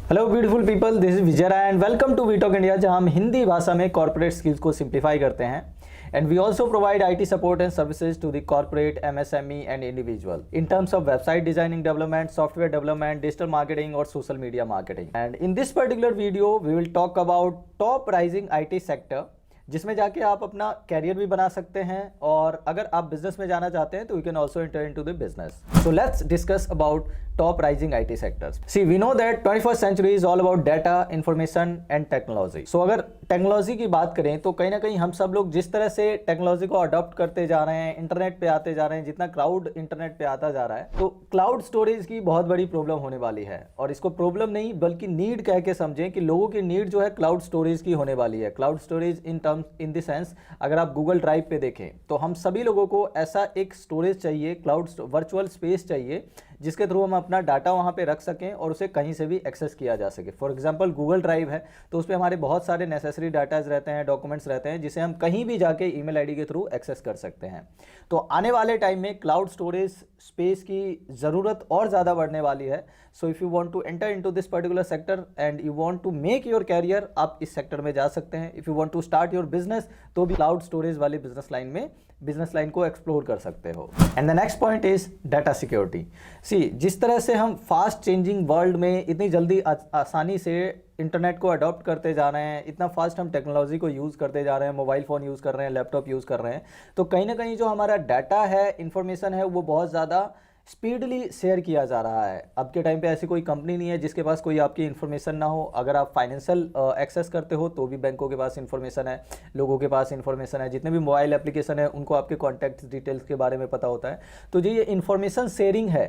Hello beautiful people, this is Vijay Rai and welcome to we talk India, जहां हम हिंदी भाषा में कॉर्पोरेट स्किल्स को सिंप्लीफाई करते हैं। And we also provide IT support and services to the corporate, MSME and individual in terms of website designing development, software development, digital marketing और social media marketing. And in this particular video we will talk about top rising IT sector, जिसमें जाके आप अपना career भी बना सकते हैं, और अगर आप बिजनेस में जाना चाहते हैं तो you can also enter into the business. So let's discuss about top rising IT sectors. See, we know that 21st century is all about data, information and technology. So अगर टेक्नोलॉजी की बात करें तो कहीं ना कहीं हम सब लोग जिस तरह से टेक्नोलॉजी को अडॉप्ट करते जा रहे हैं, इंटरनेट पे आते जा रहे हैं, जितना क्लाउड इंटरनेट पे आता जा रहा है, तो क्लाउड स्टोरेज की बहुत बड़ी प्रॉब्लम होने वाली है। और इसको प्रॉब्लम नहीं बल्कि नीड कह के समझें कि लोगों की नीड जो है क्लाउड स्टोरेज की होने वाली है। Cloud storage in terms in the sense, अगर आप गूगल ड्राइव पे देखें तो हम सभी लोगों को ऐसा एक स्टोरेज चाहिए, क्लाउड वर्चुअल स्पेस चाहिए, जिसके थ्रू हम अपना डाटा वहाँ पे रख सकें और उसे कहीं से भी एक्सेस किया जा सके। फॉर एग्जांपल गूगल ड्राइव है तो उस पर हमारे बहुत सारे नेसेसरी डाटाज रहते हैं, डॉक्यूमेंट्स रहते हैं, जिसे हम कहीं भी जाके ईमेल आईडी के थ्रू एक्सेस कर सकते हैं। तो आने वाले टाइम में क्लाउड स्टोरेज स्पेस की ज़रूरत और ज़्यादा बढ़ने वाली है। So if you want to enter into this particular sector and you want to make your career, आप इस सेक्टर में जा सकते हैं। If you want to start your business तो भी क्लाउड स्टोरेज वाली बिजनेस लाइन को एक्सप्लोर कर सकते हो। And the next point is data security. See, जिस तरह से हम फास्ट चेंजिंग वर्ल्ड में इतनी जल्दी आसानी से इंटरनेट को अडॉप्ट करते जा रहे हैं, इतना फास्ट हम टेक्नोलॉजी को यूज़ करते जा रहे हैं, मोबाइल फ़ोन यूज़ कर रहे हैं, लैपटॉप यूज़ कर रहे हैं, तो कहीं ना कहीं जो हमारा डाटा है, इंफॉर्मेशन है, वो बहुत ज़्यादा स्पीडली शेयर किया जा रहा है। अब के टाइम पे ऐसी कोई कंपनी नहीं है जिसके पास कोई आपकी इन्फॉर्मेशन ना हो। अगर आप फाइनेंशियल एक्सेस करते हो तो भी बैंकों के पास इन्फॉर्मेशन है, लोगों के पास इन्फॉर्मेशन है, जितने भी मोबाइल एप्लीकेशन है उनको आपके कॉन्टैक्ट डिटेल्स के बारे में पता होता है। तो जो ये इन्फॉर्मेशन शेयरिंग है,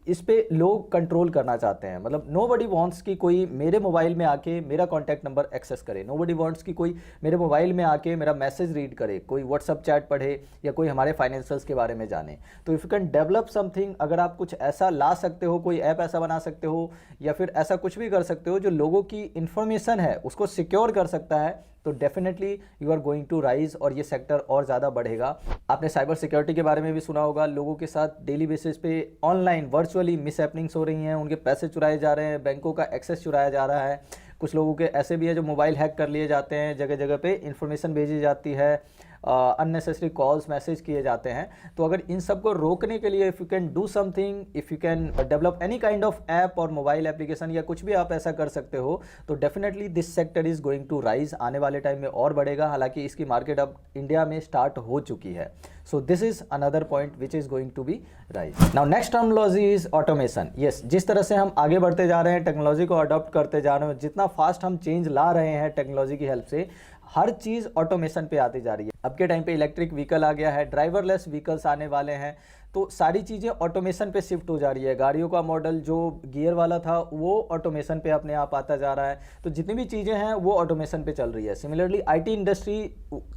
इस पे लोग कंट्रोल करना चाहते हैं। मतलब नोबडी वांट्स कि कोई मेरे मोबाइल में आके मेरा कॉन्टैक्ट नंबर एक्सेस करे, नोबडी वांट्स कि कोई मेरे मोबाइल में आके मेरा मैसेज रीड करे, कोई व्हाट्सअप चैट पढ़े या कोई हमारे फाइनेंशियल्स के बारे में जाने। तो if you can develop something, अगर आप कुछ ऐसा ला सकते हो, कोई ऐप ऐसा बना सकते हो या फिर ऐसा कुछ भी कर सकते हो जो लोगों की इन्फॉर्मेशन है उसको सिक्योर कर सकता है, तो definitely you are going to rise और ये सेक्टर और ज़्यादा बढ़ेगा। आपने साइबर सिक्योरिटी के बारे में भी सुना होगा। लोगों के साथ डेली बेसिस पे ऑनलाइन वर्चुअली मिस हैपनिंग्स हो रही हैं, उनके पैसे चुराए जा रहे हैं, बैंकों का एक्सेस चुराया जा रहा है। कुछ लोगों के ऐसे भी है जो मोबाइल हैक कर लिए जाते हैं, जगह जगह पे इंफॉर्मेशन भेजी जाती है, अननेसेसरी कॉल्स मैसेज किए जाते हैं। तो अगर इन सब को रोकने के लिए if you can do something, if you can develop any kind of app और मोबाइल एप्लीकेशन या कुछ भी आप ऐसा कर सकते हो, तो definitely this sector is going to rise, आने वाले टाइम में और बढ़ेगा। हालांकि इसकी मार्केट अब इंडिया में स्टार्ट हो चुकी है। So this is another point which is going to be rise. Now next terminology is automation. Yes, जिस तरह से हम आगे बढ़ते जा रहे हैं, टेक्नोलॉजी को अडॉप्ट करते जा रहे हैं, जितना फास्ट हम चेंज ला रहे हैं टेक्नोलॉजी की हेल्प से, हर चीज़ ऑटोमेशन पे आती जा रही है। अब के टाइम पे इलेक्ट्रिक व्हीकल आ गया है, ड्राइवरलेस व्हीकल्स आने वाले हैं, तो सारी चीज़ें ऑटोमेशन पे शिफ्ट हो जा रही है। गाड़ियों का मॉडल जो गियर वाला था वो ऑटोमेशन पे अपने आप आता जा रहा है। तो जितनी भी चीज़ें हैं वो ऑटोमेशन पे चल रही है। सिमिलरली आईटी इंडस्ट्री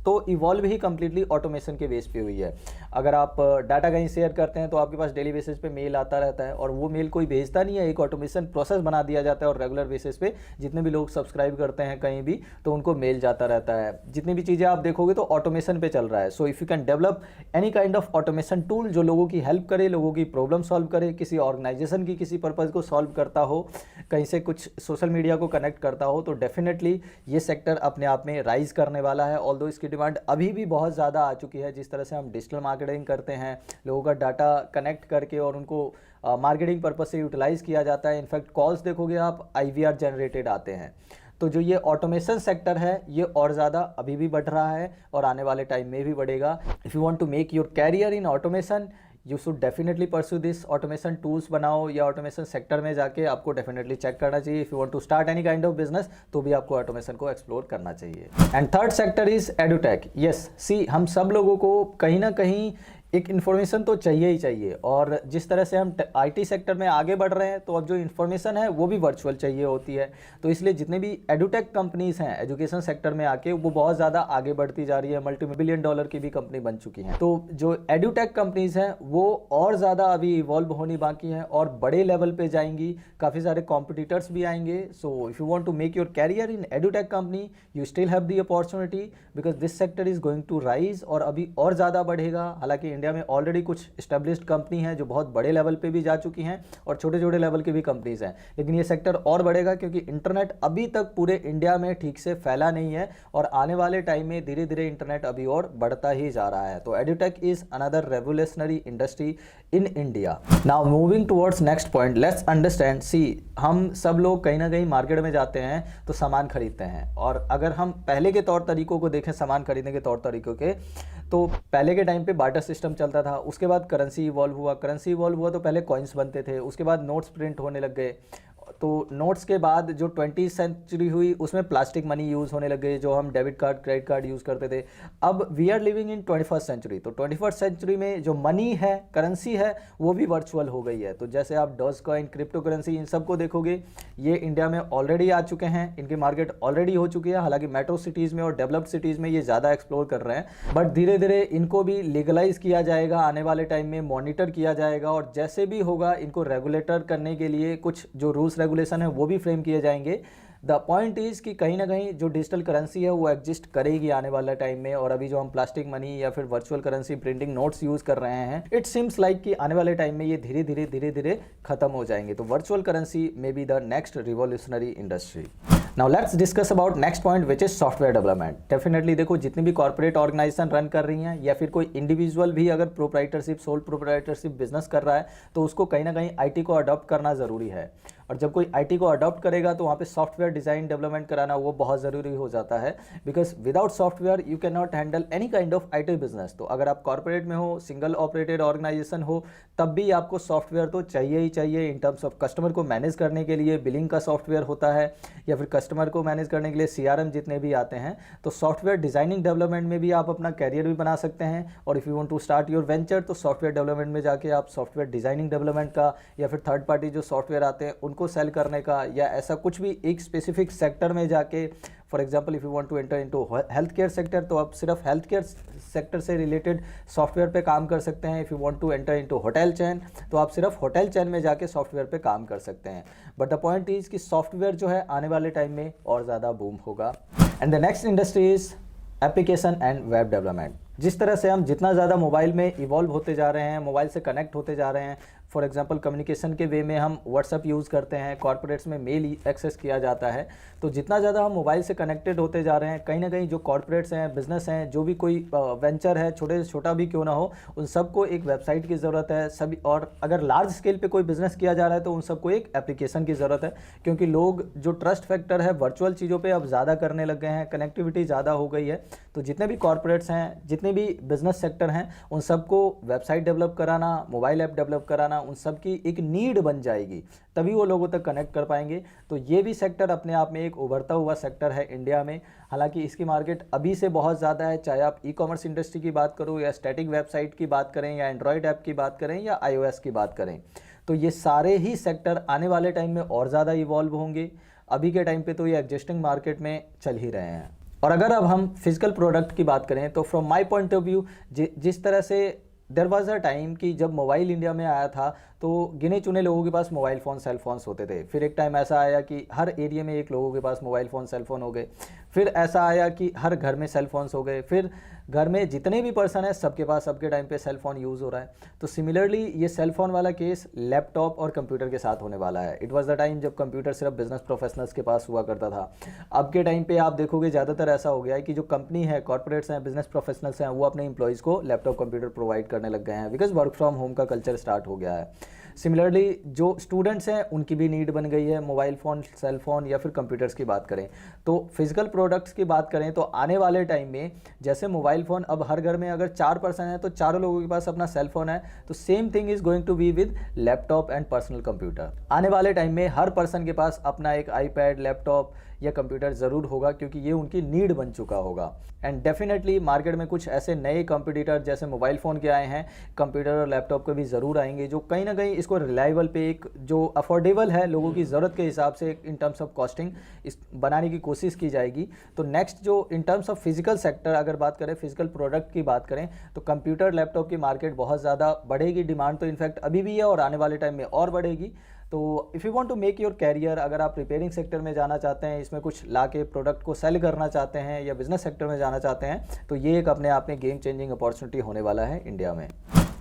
तो इवॉल्व ही कम्प्लीटली ऑटोमेशन के बेस पे हुई है। अगर आप डाटा कहीं शेयर करते हैं तो आपके पास डेली बेसिस पे मेल आता रहता है, और वो मेल कोई भेजता नहीं है, एक ऑटोमेशन प्रोसेस बना दिया जाता है और रेगुलर बेसिस पे जितने भी लोग सब्सक्राइब करते हैं कहीं भी, तो उनको मेल जाता रहता है। जितनी भी चीज़ें आप देखोगे तो ऑटोमेशन पे चल रहा है। So if you can develop any kind of automation tool जो लोगों की हेल्प करे, लोगों की प्रॉब्लम सॉल्व करे, किसी ऑर्गेनाइजेशन की किसी पर्पज़ को सॉल्व करता हो, कहीं से कुछ सोशल मीडिया को कनेक्ट करता हो, तो डेफिनेटली ये सेक्टर अपने आप में राइज करने वाला है। ऑल्दो इसकी डिमांड अभी भी बहुत ज़्यादा आ चुकी है। जिस तरह से हम डिजिटल मार्केटिंग करते हैं, लोगों का डाटा कनेक्ट करके और उनको मार्केटिंग पर्पज़ से यूटिलाइज़ किया जाता है। इनफैक्ट कॉल्स देखोगे आप, IVR जनरेटेड आते हैं। तो जो ये ऑटोमेशन सेक्टर है ये और ज़्यादा अभी भी बढ़ रहा है और आने वाले टाइम में भी बढ़ेगा। If you want to make your career in automation, you should definitely pursue this. Automation tools बनाओ या ऑटोमेशन सेक्टर में जाके आपको डेफिनेटली चेक करना चाहिए। If you want to start any kind of business तो भी आपको ऑटोमेशन को एक्सप्लोर करना चाहिए। And third sector is edutech. Yes, see, हम सब लोगों को कहीं ना कहीं एक इन्फॉर्मेशन तो चाहिए ही चाहिए, और जिस तरह से हम आईटी सेक्टर में आगे बढ़ रहे हैं तो अब जो इन्फॉर्मेशन है वो भी वर्चुअल चाहिए होती है। तो इसलिए जितने भी एडुटेक कंपनीज हैं एजुकेशन सेक्टर में आके, वो बहुत ज़्यादा आगे बढ़ती जा रही है, $multi-billion की भी कंपनी बन चुकी हैं। तो जो एडुटेक कंपनीज हैं वो और ज़्यादा अभी इवॉल्व होनी बाकी हैं और बड़े लेवल पे जाएंगी, काफ़ी सारे कॉम्पिटिटर्स भी आएंगे। So if you want to make your career in edtech company, you still have the opportunity because this sector is going to rise और अभी और ज़्यादा बढ़ेगा। हालांकि इंडिया में ऑलरेडी कुछ इस्टेब्लिश्ड कंपनी है जो बहुत बड़े लेवल पे भी जा चुकी हैं और छोटे छोटे लेवल की भी कंपनीज हैं, लेकिन ये सेक्टर और बढ़ेगा क्योंकि इंटरनेट अभी तक पूरे इंडिया में ठीक से फैला नहीं है और आने वाले टाइम में धीरे धीरे इंटरनेट अभी और बढ़ता ही जा रहा है। तो edutech is another revolutionary industry in India. Now moving towards next point, let's understand. See, हम सब लोग कहीं ना कहीं मार्केट में जाते हैं तो सामान खरीदते हैं, और अगर हम पहले के तौर तरीकों को देखें, सामान खरीदने के तौर तरीकों के, तो पहले के टाइम पे बार्टर सिस्टम चलता था, उसके बाद करेंसी इवॉल्व हुआ तो पहले कॉइन्स बनते थे, उसके बाद नोट्स प्रिंट होने लग गए, तो नोट्स के बाद जो 20वीं सेंचुरी हुई उसमें प्लास्टिक मनी यूज़ होने लग गए, जो हम debit card credit card use करते थे। अब we are living in 21st century, तो 21st सेंचुरी में जो मनी है, करेंसी है, वो भी वर्चुअल हो गई है। तो जैसे आप डॉज कॉइन, क्रिप्टो करेंसी, इन सबको देखोगे, ये इंडिया में ऑलरेडी आ चुके हैं, इनकी मार्केट ऑलरेडी हो चुकी है। हालांकि मेट्रो सिटीज़ में और डेवलप्ड सिटीज़ में ये ज़्यादा एक्सप्लोर कर रहे हैं, बट धीरे धीरे इनको भी लीगलाइज किया जाएगा, आने वाले टाइम में मॉनिटर किया जाएगा, और जैसे भी होगा इनको रेगुलेटर करने के लिए कुछ जो रूल्स रेगुलेशन है वो भी फ्रेम किए जाएंगे। द पॉइंट इज़ कि कहीं ना कहीं जो डिजिटल करेंसी है वो एग्जिस्ट करेगी आने वाला टाइम में, और अभी जो हम प्लास्टिक मनी या फिर virtual currency printing notes use कर रहे हैं, इट सीम्स लाइक कि आने वाले टाइम में ये धीरे धीरे खत्म हो जाएंगे। तो virtual currency may be the next revolutionary industry. Now let's discuss about next point which is software development. Definitely देखो, जितनी भी कॉर्पोरेट ऑर्गेनाइजेशन रन कर रही हैं या फिर कोई इंडिविजुअल भी अगर प्रोप्राइटरशिप, सोल प्रोप्राइटरशिप बिजनेस कर रहा है, तो उसको कहीं ना कहीं आईटी को अडॉप्ट करना ज़रूरी है। और जब कोई आईटी को अडॉप्ट करेगा तो वहाँ पे सॉफ्टवेयर डिज़ाइन डेवलपमेंट कराना वो बहुत ज़रूरी हो जाता है, because without software you can not handle any kind of IT business. तो अगर आप कॉर्पोरेट में हो, सिंगल ऑपरेटेड ऑर्गेनाइजेशन हो, तब भी आपको सॉफ्टवेयर तो चाहिए ही चाहिए। इन टर्म्स ऑफ कस्टमर को मैनेज करने के लिए बिलिंग का सॉफ्टवेयर होता है, या फिर कस्टमर को मैनेज करने के लिए सीआरएम जितने भी आते हैं। तो सॉफ्टवेयर डिज़ाइनिंग डेवलपमेंट में भी आप अपना कैरियर भी बना सकते हैं, और if you want to start your venture, तो सॉफ्टवेयर डेवलपमेंट में जाके आप सॉफ्टवेयर डिज़ाइनिंग डेवलपमेंट का या फिर थर्ड पार्टी जो सॉफ्टवेयर आते हैं उनको सेल करने का, या ऐसा कुछ भी एक स्पेसिफिक सेक्टर में जाके, for example if you want to enter into health care sector, तो आप सिर्फ हेल्थ केयर सेक्टर से रिलेटेड सॉफ्टवेयर पे काम कर सकते हैं। If you want to enter into hotel chain, तो आप सिर्फ होटल चेन में जाके सॉफ्टवेयर पे काम कर सकते हैं। बट द पॉइंट इज़ कि सॉफ्टवेयर जो है आने वाले टाइम में और ज़्यादा बूम होगा। And the next industry is application and web development. जिस तरह से हम जितना ज़्यादा मोबाइल में इवॉल्व होते जा रहे हैं, मोबाइल से कनेक्ट होते जा रहे हैं, फॉर एग्जांपल कम्युनिकेशन के वे में हम व्हाट्सअप यूज़ करते हैं, कॉर्पोरेट्स में मेल एक्सेस किया जाता है, तो जितना ज़्यादा हम मोबाइल से कनेक्टेड होते जा रहे हैं, कहीं ना कहीं जो कॉर्पोरेट्स हैं, बिजनेस हैं, जो भी कोई वेंचर है, छोटे से छोटा भी क्यों ना हो, उन सबको एक वेबसाइट की ज़रूरत है सभी। और अगर लार्ज स्केल पे कोई बिजनेस किया जा रहा है तो उन सबको एक एप्लीकेशन की ज़रूरत है, क्योंकि लोग जो ट्रस्ट फैक्टर है वर्चुअल चीज़ों पर अब ज़्यादा करने लग गए हैं, कनेक्टिविटी ज़्यादा हो गई है। तो जितने भी कॉर्पोरेट्स हैं, जितने भी बिजनेस सेक्टर हैं, उन सबको वेबसाइट डेवलप कराना, मोबाइल ऐप डेवलप कराना, उन सब की एक नीड बन जाएगी, तभी वो लोगों तक कनेक्ट कर पाएंगे। तो ये भी सेक्टर अपने आप में एक उभरता हुआ सेक्टर है इंडिया में। हालांकि इसकी मार्केट अभी से बहुत ज़्यादा है, चाहे आप ई कॉमर्स इंडस्ट्री की बात करो, या स्टैटिक वेबसाइट की बात करें, या एंड्रॉयड ऐप की बात करें, या iOS की बात करें, तो ये सारे ही सेक्टर आने वाले टाइम में और ज़्यादा इवॉल्व होंगे। अभी के टाइम पे तो ये एग्जिस्टिंग मार्केट में चल ही रहे हैं। और अगर अब हम फिजिकल प्रोडक्ट की बात करें, तो from my point of view, जिस तरह से देयर वाज अ टाइम कि जब मोबाइल इंडिया में आया था तो गिने चुने लोगों के पास मोबाइल फ़ोन, सेल फोन्स होते थे। फिर एक टाइम ऐसा आया कि हर एरिया में एक लोगों के पास मोबाइल फ़ोन, सेल फोन हो गए। फिर ऐसा आया कि हर घर में सेल फोन्स हो गए। फिर घर में जितने भी पर्सन है सबके पास सबके टाइम पे सेल फोन यूज़ हो रहा है। तो सिमिलरली ये सेल फोन वाला केस लैपटॉप और कंप्यूटर के साथ होने वाला है। इट वाज द टाइम जब कंप्यूटर सिर्फ बिजनेस प्रोफेशनल्स के पास हुआ करता था। अब के टाइम पे आप देखोगे ज़्यादातर ऐसा हो गया है कि जो कंपनी है, कॉर्पोरेट्स हैं, बिजनेस प्रोफेशनल्स हैं, वो अपने एम्प्लॉयज़ को लैपटॉप कंप्यूटर प्रोवाइड करने लग गए हैं, बिकॉज वर्क फ्रॉम होम का कल्चर स्टार्ट हो गया है। सिमिलरली जो स्टूडेंट्स हैं उनकी भी नीड बन गई है मोबाइल फ़ोन, सेल फ़ोन या फिर कंप्यूटर्स की बात करें। तो फिजिकल प्रोडक्ट्स की बात करें तो आने वाले टाइम में जैसे मोबाइल फ़ोन अब हर घर में अगर 4 पर्सन है तो चारों लोगों के पास अपना सेल फोन है, तो same thing is going to be with laptop and personal computer. आने वाले टाइम में हर पर्सन के पास अपना एक आईपैड, लैपटॉप या कंप्यूटर ज़रूर होगा, क्योंकि ये उनकी नीड बन चुका होगा। एंड डेफिनेटली मार्केट में कुछ ऐसे नए कंपटीटर जैसे मोबाइल फ़ोन के आए हैं, कंप्यूटर और लैपटॉप के भी ज़रूर आएंगे, जो कहीं ना कहीं इसको रिलायबल पे एक जो अफोर्डेबल है लोगों की ज़रूरत के हिसाब से इन टर्म्स ऑफ कॉस्टिंग इस बनाने की कोशिश की जाएगी। तो नेक्स्ट जो इन टर्म्स ऑफ फिजिकल सेक्टर अगर बात करें, फिजिकल प्रोडक्ट की बात करें, तो कंप्यूटर, लैपटॉप की मार्केट बहुत ज़्यादा बढ़ेगी। डिमांड तो इनफैक्ट अभी भी है और आने वाले टाइम में और बढ़ेगी। तो if you want to make your career, अगर आप रिपेयरिंग सेक्टर में जाना चाहते हैं, इसमें कुछ ला के प्रोडक्ट को सेल करना चाहते हैं या बिजनेस सेक्टर में जाना चाहते हैं, तो ये एक अपने आप में गेम चेंजिंग अपॉर्चुनिटी होने वाला है इंडिया में।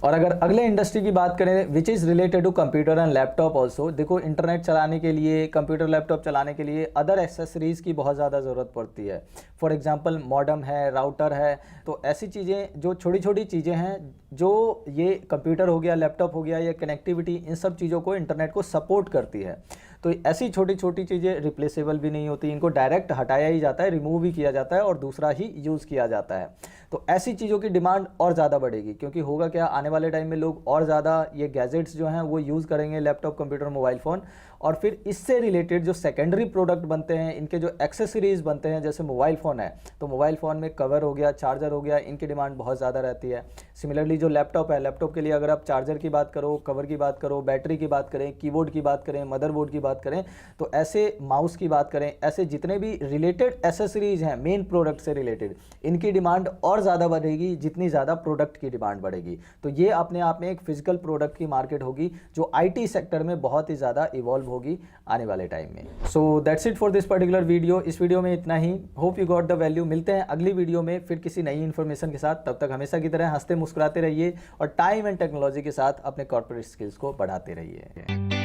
और अगर अगले इंडस्ट्री की बात करें which is related to computer and laptop also, देखो इंटरनेट चलाने के लिए, कंप्यूटर लैपटॉप चलाने के लिए अदर एसेसरीज़ की बहुत ज़्यादा ज़रूरत पड़ती है। फॉर एग्जांपल मॉडेम है, राउटर है, तो ऐसी चीज़ें जो छोटी छोटी चीज़ें हैं जो ये कंप्यूटर हो गया, लैपटॉप हो गया या कनेक्टिविटी, इन सब चीज़ों को इंटरनेट को सपोर्ट करती है। तो ऐसी छोटी छोटी चीज़ें रिप्लेसेबल भी नहीं होती, इनको डायरेक्ट हटाया ही जाता है, रिमूव ही किया जाता है और दूसरा ही यूज़ किया जाता है। तो ऐसी चीज़ों की डिमांड और ज़्यादा बढ़ेगी, क्योंकि होगा क्या, आने वाले टाइम में लोग और ज़्यादा ये गैजेट्स जो हैं वो यूज़ करेंगे, लैपटॉप, कंप्यूटर, मोबाइल फ़ोन, और फिर इससे रिलेटेड जो सेकेंडरी प्रोडक्ट बनते हैं, इनके जो एक्सेसरीज़ बनते हैं, जैसे मोबाइल फ़ोन है तो मोबाइल फ़ोन में कवर हो गया, चार्जर हो गया, इनकी डिमांड बहुत ज़्यादा रहती है। सिमिलरली जो लैपटॉप है, लैपटॉप के लिए अगर आप चार्जर की बात करो, कवर की बात करो, बैटरी की बात करें, कीबोर्ड की बात करें, मदरबोर्ड की बात करें, तो ऐसे माउस की बात करें, ऐसे जितने भी रिलेटेड एसेसरीज हैं मेन प्रोडक्ट से रिलेटेड, इनकी डिमांड और ज़्यादा बढ़ेगी जितनी ज़्यादा प्रोडक्ट की डिमांड बढ़ेगी। तो ये अपने आप में एक फिजिकल प्रोडक्ट की मार्केट होगी जो आईटी सेक्टर में बहुत ही ज़्यादा इवॉल्व होगी आने वाले टाइम में। So that's it for this particular video. इस वीडियो में इतना ही। Hope you got the value. मिलते हैं अगली वीडियो में फिर किसी नई इन्फॉर्मेशन के साथ। तब तक हमेशा की तरह हंसते मुस्कुराते रहिए और टाइम एंड टेक्नोलॉजी के साथ अपने कॉर्पोरेट स्किल्स को बढ़ाते रहिए।